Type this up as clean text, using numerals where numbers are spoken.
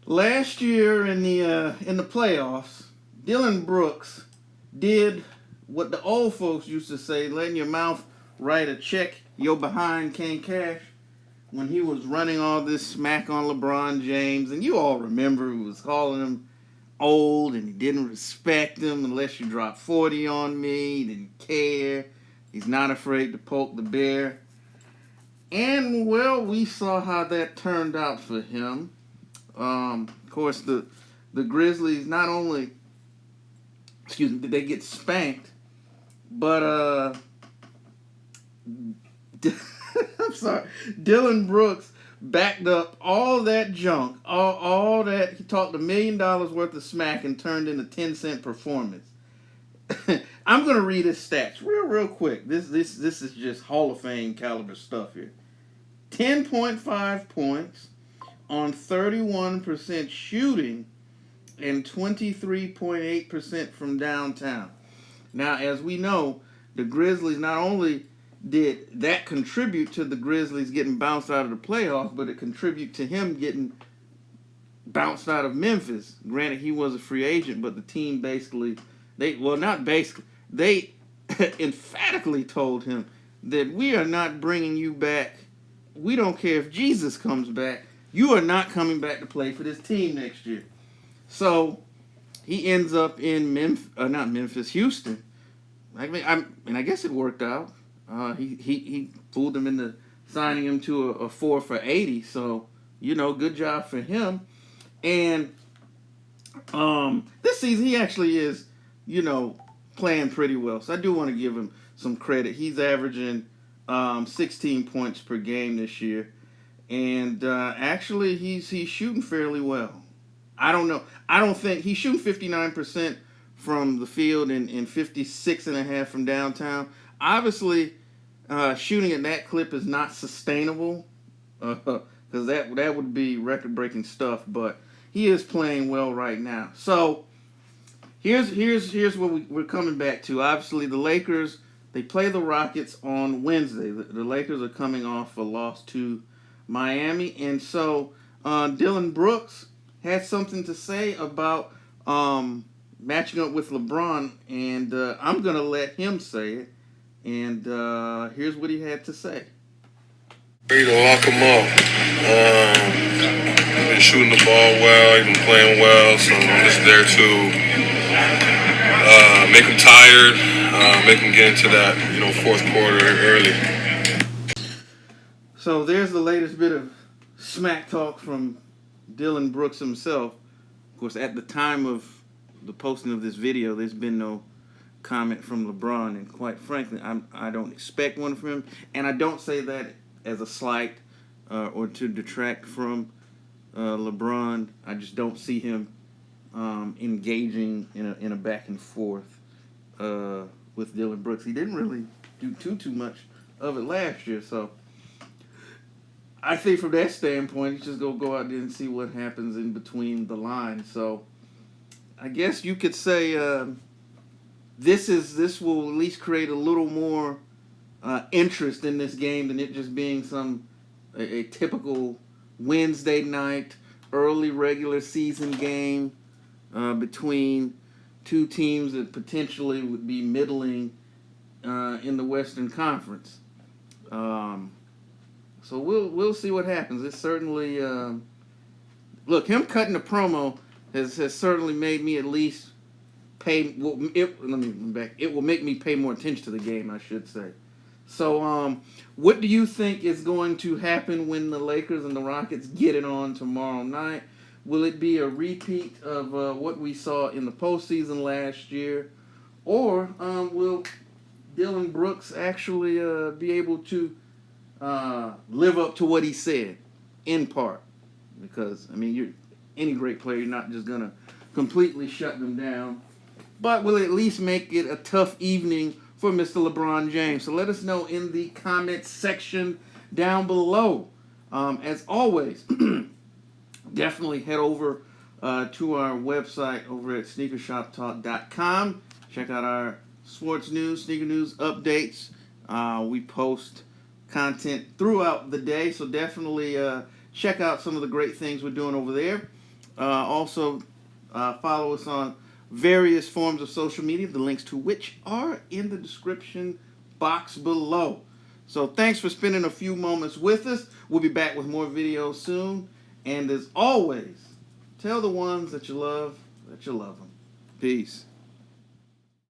Last year in the playoffs, Dillon Brooks did what the old folks used to say, letting your mouth write a check your behind can't cash, when he was running all this smack on LeBron James. And you all remember he was calling him old and he didn't respect him unless you drop 40 on me. He didn't care. He's not afraid to poke the bear. And, well, we saw how that turned out for him. Of course, the Grizzlies not only, did they get spanked, but I'm sorry, Dillon Brooks backed up all that junk, all that he talked $1 million worth of smack and turned into 10-cent performance. I'm gonna read his stats real quick. This is just Hall of Fame caliber stuff here. 10.5 points on 31% shooting and 23.8% from downtown. Now, as we know, the Grizzlies not only did that contribute to the Grizzlies getting bounced out of the playoffs, but it contributed to him getting bounced out of Memphis. Granted, he was a free agent, but the team they emphatically told him that we are not bringing you back. We don't care if Jesus comes back. You are not coming back to play for this team next year. So he ends up in Houston. I guess it worked out. He fooled them into signing him to a 4 for $80. So, good job for him. And this season he actually is, playing pretty well. So I do want to give him some credit. He's averaging 16 points per game this year. And actually he's shooting fairly well. I don't know. I don't think he's shooting 59% from the field and 56.5% from downtown. Obviously, shooting at that clip is not sustainable because that would be record-breaking stuff. But he is playing well right now. So here's what we're coming back to. Obviously, the Lakers, they play the Rockets on Wednesday. The Lakers are coming off a loss to Miami, and so Dillon Brooks had something to say about matching up with LeBron, and I'm going to let him say it. And here's what he had to say. Ready to lock him up. He's been shooting the ball well. He's been playing well. So I'm just there to make him tired, make him get into that fourth quarter early. So there's the latest bit of smack talk from Dillon Brooks himself. Of course, at the time of the posting of this video, there's been no comment from LeBron, and quite frankly, I don't expect one from him, and I don't say that as a slight or to detract from LeBron. I just don't see him engaging in a back and forth with Dillon Brooks. He didn't really do too much of it last year, so I think from that standpoint, he's just gonna go out there and see what happens in between the lines. So I guess you could say this will at least create a little more interest in this game than it just being a typical Wednesday night early regular season game between two teams that potentially would be middling in the Western Conference. So we'll see what happens. It's certainly look, him cutting the promo has certainly made me at least pay. It will make me pay more attention to the game, I should say. So what do you think is going to happen when the Lakers and the Rockets get it on tomorrow night? Will it be a repeat of what we saw in the postseason last year, or will Dillon Brooks actually be able to live up to what he said, in part? Because, any great player, you're not just going to completely shut them down. But will it at least make it a tough evening for Mr. LeBron James? So let us know in the comments section down below. As always, definitely head over to our website over at sneakershoptalk.com. Check out our sports news, sneaker news updates. We post content throughout the day, so definitely check out some of the great things we're doing over there. Also, follow us on various forms of social media, the links to which are in the description box below. So thanks for spending a few moments with us. We'll be back with more videos soon. And as always, tell the ones that you love them. Peace.